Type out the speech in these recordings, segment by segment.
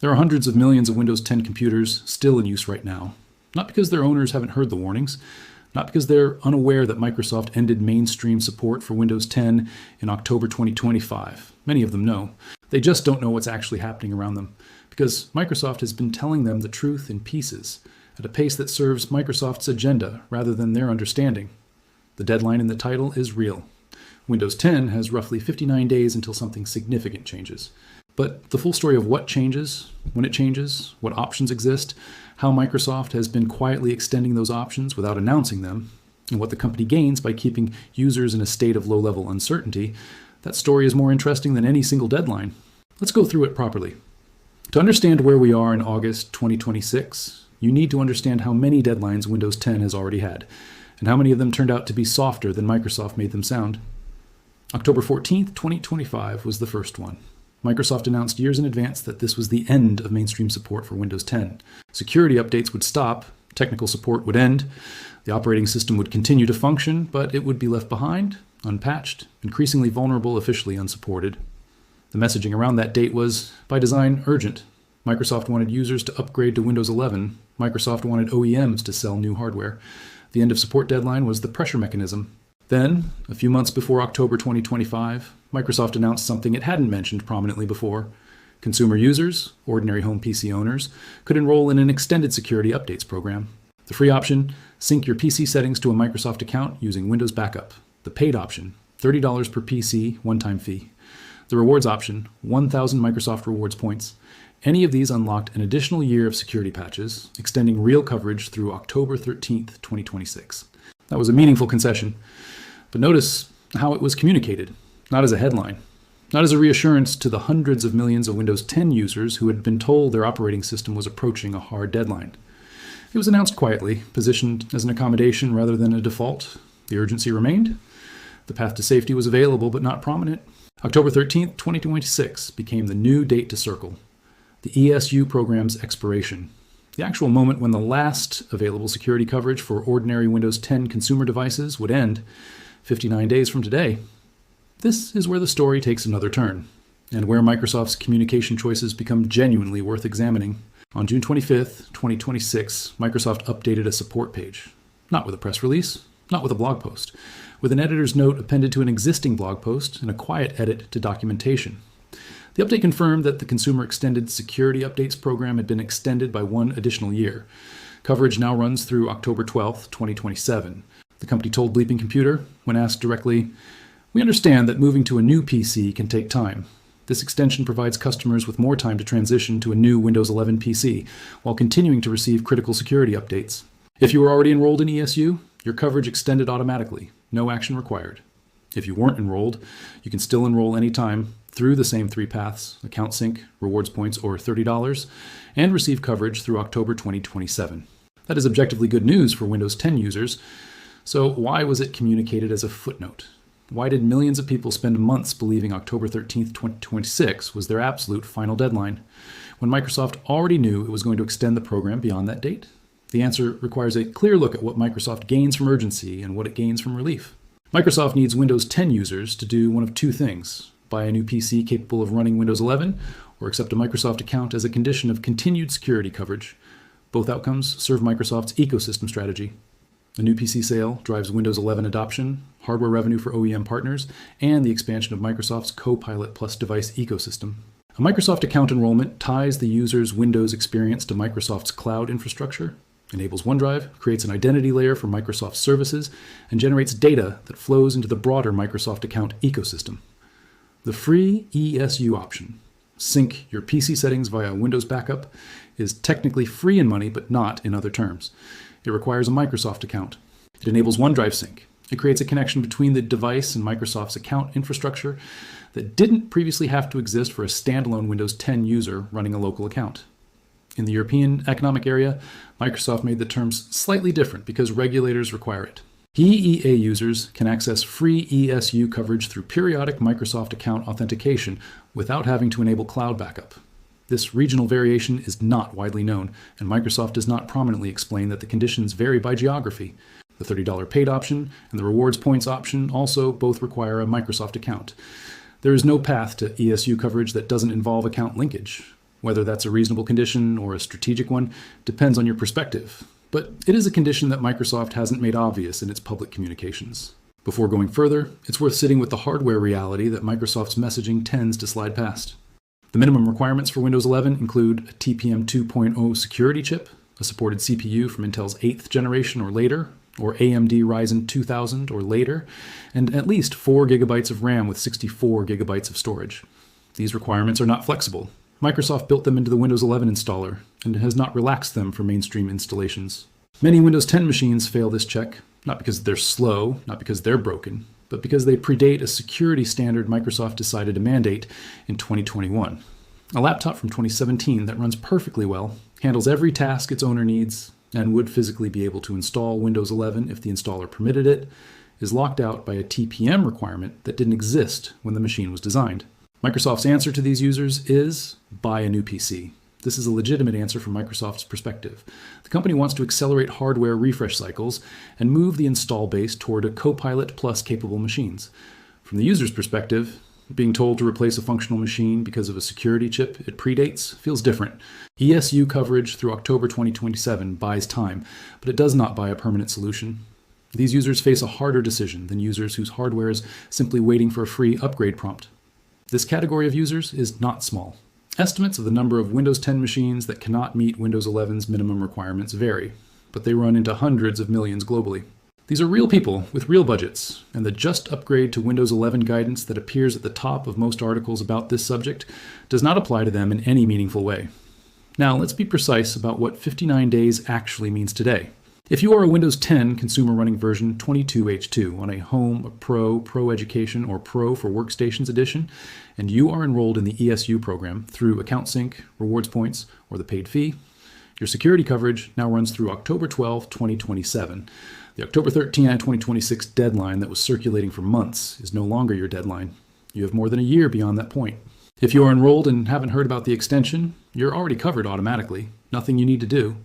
There are hundreds of millions of Windows 10 computers still in use right now, not because their owners haven't heard the warnings, not because they're unaware that Microsoft ended mainstream support for Windows 10 in October 2025. Many of them know. They just don't know what's actually happening around them, because Microsoft has been telling them the truth in pieces, at a pace that serves Microsoft's agenda rather than their understanding. The deadline in the title is real. Windows 10 has roughly 59 days until something significant changes. But the full story of what changes, when it changes, what options exist, how Microsoft has been quietly extending those options without announcing them, and what the company gains by keeping users in a state of low-level uncertainty, that story is more interesting than any single deadline. Let's go through it properly. To understand where we are in August 2026, you need to understand how many deadlines Windows 10 has already had, and how many of them turned out to be softer than Microsoft made them sound. October 14th, 2025 was the first one. Microsoft announced years in advance that this was the end of mainstream support for Windows 10. Security updates would stop, technical support would end, the operating system would continue to function, but it would be left behind, unpatched, increasingly vulnerable, officially unsupported. The messaging around that date was, by design, urgent. Microsoft wanted users to upgrade to Windows 11. Microsoft wanted OEMs to sell new hardware. The end of support deadline was the pressure mechanism. Then, a few months before October 2025, Microsoft announced something it hadn't mentioned prominently before. Consumer users, ordinary home PC owners, could enroll in an extended security updates program. The free option, sync your PC settings to a Microsoft account using Windows Backup. The paid option, $30 per PC, one-time fee. The rewards option, 1,000 Microsoft Rewards points. Any of these unlocked an additional year of security patches, extending real coverage through October 13th, 2026. That was a meaningful concession. But notice how it was communicated, not as a headline, not as a reassurance to the hundreds of millions of Windows 10 users who had been told their operating system was approaching a hard deadline. It was announced quietly, positioned as an accommodation rather than a default. The urgency remained. The path to safety was available but not prominent. October 13th, 2026 became the new date to circle, the ESU program's expiration. The actual moment when the last available security coverage for ordinary Windows 10 consumer devices would end, 59 days from today. This is where the story takes another turn, and where Microsoft's communication choices become genuinely worth examining. On June 25th, 2026, Microsoft updated a support page. Not with a press release, not with a blog post, with an editor's note appended to an existing blog post and a quiet edit to documentation. The update confirmed that the Consumer Extended Security Updates program had been extended by one additional year. Coverage now runs through October 12th, 2027. The company told Bleeping Computer, when asked directly, "We understand that moving to a new PC can take time. This extension provides customers with more time to transition to a new Windows 11 PC, while continuing to receive critical security updates. If you were already enrolled in ESU, your coverage extended automatically, no action required. If you weren't enrolled, you can still enroll anytime through the same three paths, account sync, rewards points, or $30, and receive coverage through October 2027. That is objectively good news for Windows 10 users. So why was it communicated as a footnote? Why did millions of people spend months believing October 13th, 2026 was their absolute final deadline, when Microsoft already knew it was going to extend the program beyond that date? The answer requires a clear look at what Microsoft gains from urgency and what it gains from relief. Microsoft needs Windows 10 users to do one of two things: buy a new PC capable of running Windows 11, or accept a Microsoft account as a condition of continued security coverage. Both outcomes serve Microsoft's ecosystem strategy. A new PC sale drives Windows 11 adoption, hardware revenue for OEM partners, and the expansion of Microsoft's Copilot Plus device ecosystem. A Microsoft account enrollment ties the user's Windows experience to Microsoft's cloud infrastructure, enables OneDrive, creates an identity layer for Microsoft services, and generates data that flows into the broader Microsoft account ecosystem. The free ESU option, sync your PC settings via Windows Backup, is technically free in money, but not in other terms. It requires a Microsoft account. It enables OneDrive sync. It creates a connection between the device and Microsoft's account infrastructure that didn't previously have to exist for a standalone Windows 10 user running a local account. In the European Economic Area, Microsoft made the terms slightly different because regulators require it. EEA users can access free ESU coverage through periodic Microsoft account authentication without having to enable cloud backup. This regional variation is not widely known, and Microsoft does not prominently explain that the conditions vary by geography. The $30 paid option and the rewards points option also both require a Microsoft account. There is no path to ESU coverage that doesn't involve account linkage. Whether that's a reasonable condition or a strategic one depends on your perspective, but it is a condition that Microsoft hasn't made obvious in its public communications. Before going further, it's worth sitting with the hardware reality that Microsoft's messaging tends to slide past. The minimum requirements for Windows 11 include a TPM 2.0 security chip, a supported CPU from Intel's 8th generation or later, or AMD Ryzen 2000 or later, and at least 4 GB of RAM with 64 GB of storage. These requirements are not flexible. Microsoft built them into the Windows 11 installer and has not relaxed them for mainstream installations. Many Windows 10 machines fail this check, not because they're slow, not because they're broken, but because they predate a security standard Microsoft decided to mandate in 2021. A laptop from 2017 that runs perfectly well, handles every task its owner needs, and would physically be able to install Windows 11 if the installer permitted it, is locked out by a TPM requirement that didn't exist when the machine was designed. Microsoft's answer to these users is buy a new PC. This is a legitimate answer from Microsoft's perspective. The company wants to accelerate hardware refresh cycles and move the install base toward a Copilot Plus capable machines. From the user's perspective, being told to replace a functional machine because of a security chip it predates feels different. ESU coverage through October 2027 buys time, but it does not buy a permanent solution. These users face a harder decision than users whose hardware is simply waiting for a free upgrade prompt. This category of users is not small. Estimates of the number of Windows 10 machines that cannot meet Windows 11's minimum requirements vary, but they run into hundreds of millions globally. These are real people with real budgets, and the just upgrade to Windows 11 guidance that appears at the top of most articles about this subject does not apply to them in any meaningful way. Now, let's be precise about what 59 days actually means today. If you are a Windows 10 consumer running version 22H2 on a Home, a Pro Education, or Pro for Workstations edition, and you are enrolled in the ESU program through Account Sync, rewards points, or the paid fee, your security coverage now runs through October 12, 2027. The October 13, 2026 deadline that was circulating for months is no longer your deadline. You have more than a year beyond that point. If you are enrolled and haven't heard about the extension, you're already covered automatically. Nothing you need to do.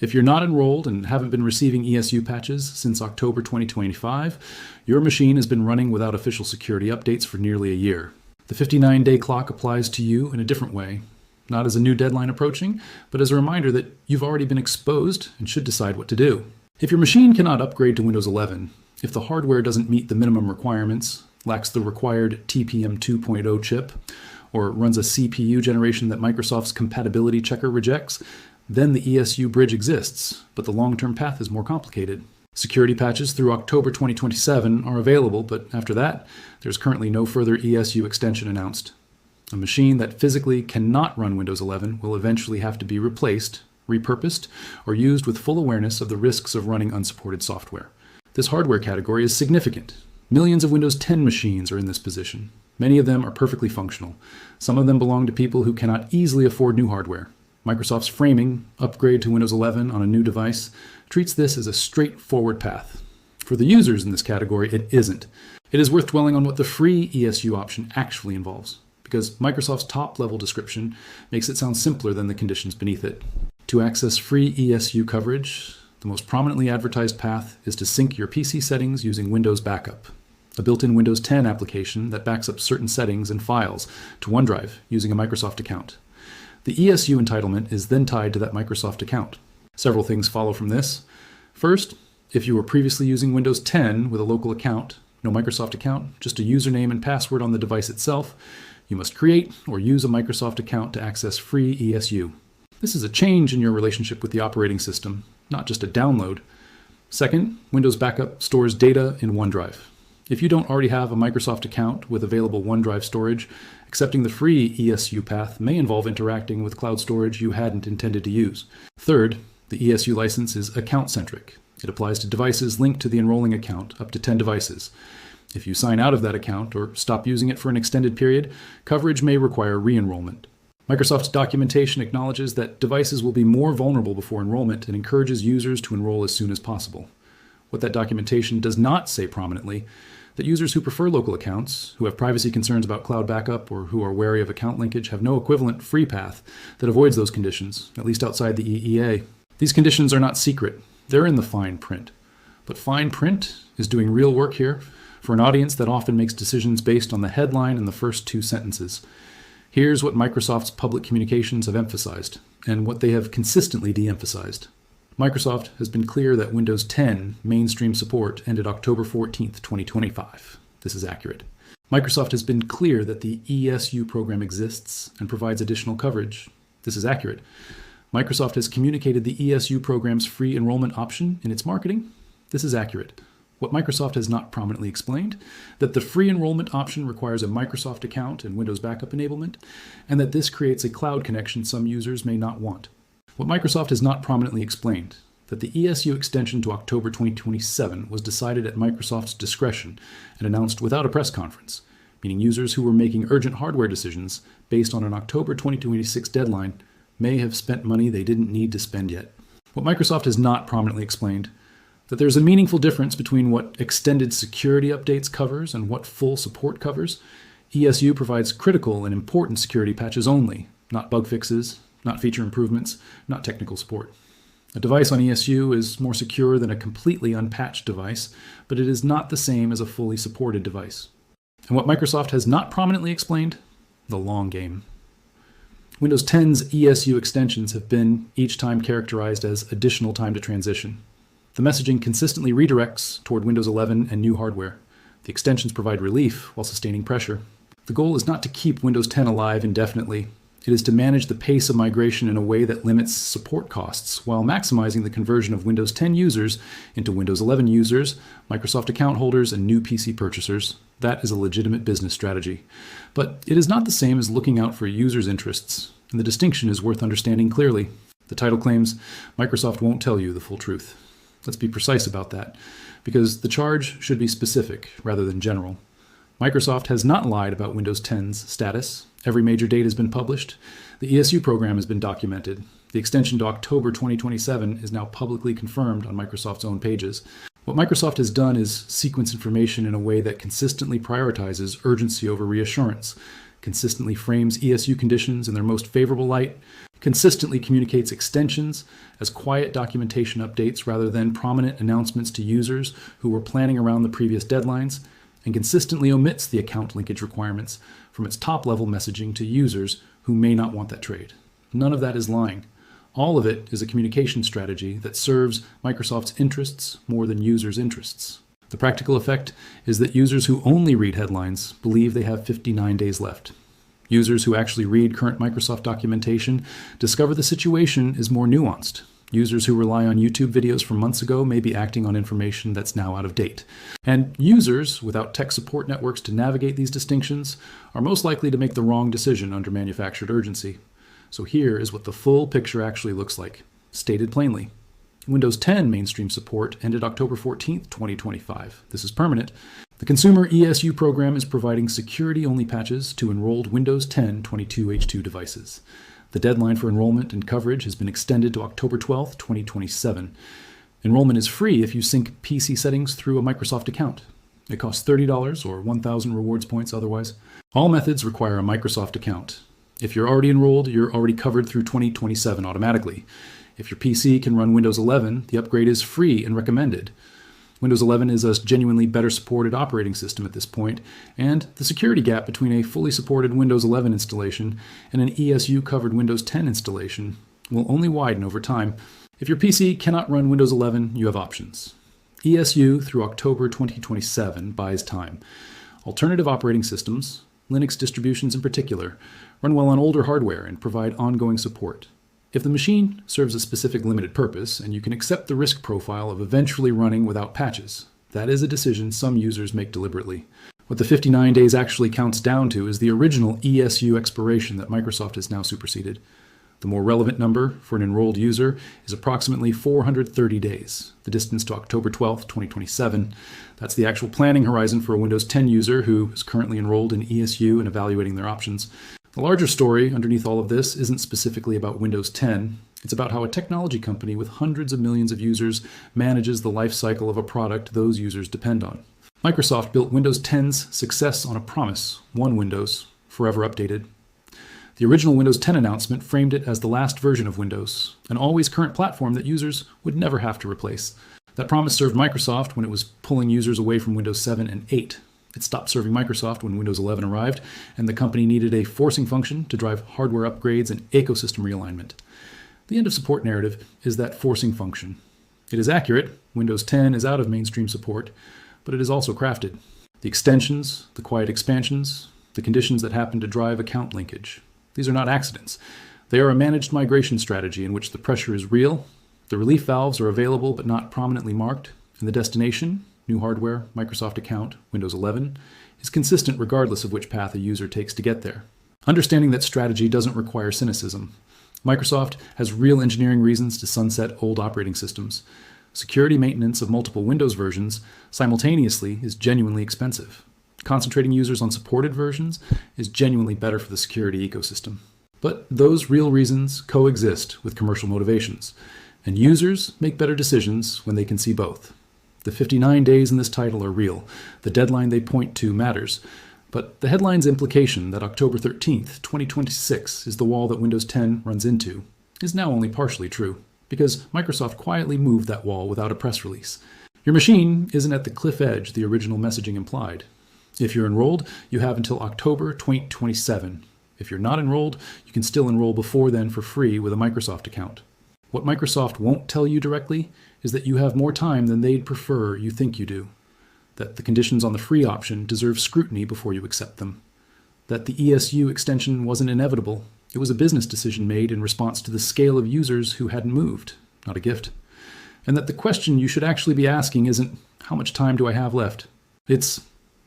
If you're not enrolled and haven't been receiving ESU patches since October 2025, your machine has been running without official security updates for nearly a year. The 59-day clock applies to you in a different way, not as a new deadline approaching, but as a reminder that you've already been exposed and should decide what to do. If your machine cannot upgrade to Windows 11, if the hardware doesn't meet the minimum requirements, lacks the required TPM 2.0 chip, or runs a CPU generation that Microsoft's compatibility checker rejects, then the ESU bridge exists, but the long-term path is more complicated. Security patches through October 2027 are available, but after that, there's currently no further ESU extension announced. A machine that physically cannot run Windows 11 will eventually have to be replaced, repurposed, or used with full awareness of the risks of running unsupported software. This hardware category is significant. Millions of Windows 10 machines are in this position. Many of them are perfectly functional. Some of them belong to people who cannot easily afford new hardware. Microsoft's framing, upgrade to Windows 11 on a new device, treats this as a straightforward path. For the users in this category, it isn't. It is worth dwelling on what the free ESU option actually involves, because Microsoft's top-level description makes it sound simpler than the conditions beneath it. To access free ESU coverage, the most prominently advertised path is to sync your PC settings using Windows Backup, a built-in Windows 10 application that backs up certain settings and files to OneDrive using a Microsoft account. The ESU entitlement is then tied to that Microsoft account. Several things follow from this. First, if you were previously using Windows 10 with a local account, no Microsoft account, just a username and password on the device itself, you must create or use a Microsoft account to access free ESU. This is a change in your relationship with the operating system, not just a download. Second, Windows Backup stores data in OneDrive. If you don't already have a Microsoft account with available OneDrive storage, accepting the free ESU path may involve interacting with cloud storage you hadn't intended to use. Third, the ESU license is account-centric. It applies to devices linked to the enrolling account, up to 10 devices. If you sign out of that account or stop using it for an extended period, coverage may require re-enrollment. Microsoft's documentation acknowledges that devices will be more vulnerable before enrollment and encourages users to enroll as soon as possible. What that documentation does not say prominently, that users who prefer local accounts, who have privacy concerns about cloud backup, or who are wary of account linkage have no equivalent free path that avoids those conditions, at least outside the EEA. These conditions are not secret. They're in the fine print. But fine print is doing real work here for an audience that often makes decisions based on the headline and the first two sentences. Here's what Microsoft's public communications have emphasized, and what they have consistently de-emphasized. Microsoft has been clear that Windows 10 mainstream support ended October 14th, 2025. This is accurate. Microsoft has been clear that the ESU program exists and provides additional coverage. This is accurate. Microsoft has communicated the ESU program's free enrollment option in its marketing. This is accurate. What Microsoft has not prominently explained, that the free enrollment option requires a Microsoft account and Windows backup enablement, and that this creates a cloud connection some users may not want. What Microsoft has not prominently explained, that the ESU extension to October 2027 was decided at Microsoft's discretion and announced without a press conference, meaning users who were making urgent hardware decisions based on an October 2026 deadline may have spent money they didn't need to spend yet. What Microsoft has not prominently explained, that there's a meaningful difference between what extended security updates covers and what full support covers. ESU provides critical and important security patches only, not bug fixes, not feature improvements, not technical support. A device on ESU is more secure than a completely unpatched device, but it is not the same as a fully supported device. And what Microsoft has not prominently explained? The long game. Windows 10's ESU extensions have been each time characterized as additional time to transition. The messaging consistently redirects toward Windows 11 and new hardware. The extensions provide relief while sustaining pressure. The goal is not to keep Windows 10 alive indefinitely. It is to manage the pace of migration in a way that limits support costs while maximizing the conversion of Windows 10 users into Windows 11 users, Microsoft account holders, and new PC purchasers. That is a legitimate business strategy. But it is not the same as looking out for users' interests, and the distinction is worth understanding clearly. The title claims Microsoft won't tell you the full truth. Let's be precise about that, because the charge should be specific rather than general. Microsoft has not lied about Windows 10's status. Every major date has been published. The ESU program has been documented. The extension to October 2027 is now publicly confirmed on Microsoft's own pages. What Microsoft has done is sequence information in a way that consistently prioritizes urgency over reassurance, consistently frames ESU conditions in their most favorable light, consistently communicates extensions as quiet documentation updates rather than prominent announcements to users who were planning around the previous deadlines, and consistently omits the account linkage requirements from its top-level messaging to users who may not want that trade. None of that is lying. All of it is a communication strategy that serves Microsoft's interests more than users' interests. The practical effect is that users who only read headlines believe they have 59 days left. Users who actually read current Microsoft documentation discover the situation is more nuanced. Users who rely on YouTube videos from months ago may be acting on information that's now out of date. And users without tech support networks to navigate these distinctions are most likely to make the wrong decision under manufactured urgency. So here is what the full picture actually looks like, stated plainly. Windows 10 mainstream support ended October 14th, 2025. This is permanent. The consumer ESU program is providing security-only patches to enrolled Windows 10 22H2 devices. The deadline for enrollment and coverage has been extended to October 12th, 2027. Enrollment is free if you sync PC settings through a Microsoft account. It costs $30 or 1,000 rewards points otherwise. All methods require a Microsoft account. If you're already enrolled, you're already covered through 2027 automatically. If your PC can run Windows 11, the upgrade is free and recommended. Windows 11 is a genuinely better supported operating system at this point, and the security gap between a fully supported Windows 11 installation and an ESU-covered Windows 10 installation will only widen over time. If your PC cannot run Windows 11, you have options. ESU through October 2027 buys time. Alternative operating systems, Linux distributions in particular, run well on older hardware and provide ongoing support. If the machine serves a specific limited purpose and you can accept the risk profile of eventually running without patches, that is a decision some users make deliberately. What the 59 days actually counts down to is the original ESU expiration that Microsoft has now superseded. The more relevant number for an enrolled user is approximately 430 days, the distance to October 12th, 2027. That's the actual planning horizon for a Windows 10 user who is currently enrolled in ESU and evaluating their options. The larger story underneath all of this isn't specifically about Windows 10. It's about how a technology company with hundreds of millions of users manages the life cycle of a product those users depend on. Microsoft built Windows 10's success on a promise: one Windows, forever updated. The original Windows 10 announcement framed it as the last version of Windows, an always current platform that users would never have to replace. That promise served Microsoft when it was pulling users away from Windows 7 and 8. It stopped serving Microsoft when Windows 11 arrived, and the company needed a forcing function to drive hardware upgrades and ecosystem realignment. The end of support narrative is that forcing function. It is accurate. Windows 10 is out of mainstream support, but it is also crafted. The extensions, the quiet expansions, the conditions that happen to drive account linkage. These are not accidents. They are a managed migration strategy in which the pressure is real, the relief valves are available but not prominently marked, and the destination, new hardware, Microsoft account, Windows 11, is consistent regardless of which path a user takes to get there. Understanding that strategy doesn't require cynicism. Microsoft has real engineering reasons to sunset old operating systems. Security maintenance of multiple Windows versions simultaneously is genuinely expensive. Concentrating users on supported versions is genuinely better for the security ecosystem. But those real reasons coexist with commercial motivations, and users make better decisions when they can see both. The 59 days in this title are real. The deadline they point to matters. But the headline's implication that October 13th, 2026 is the wall that Windows 10 runs into is now only partially true, because Microsoft quietly moved that wall without a press release. Your machine isn't at the cliff edge the original messaging implied. If you're enrolled, you have until October 2027. If you're not enrolled, you can still enroll before then for free with a Microsoft account. What Microsoft won't tell you directly is that you have more time than they'd prefer you think you do. That the conditions on the free option deserve scrutiny before you accept them. That the ESU extension wasn't inevitable. It was a business decision made in response to the scale of users who hadn't moved, not a gift. And that the question you should actually be asking isn't, how much time do I have left? It's,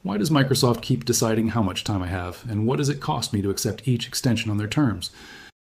why does Microsoft keep deciding how much time I have, and what does it cost me to accept each extension on their terms?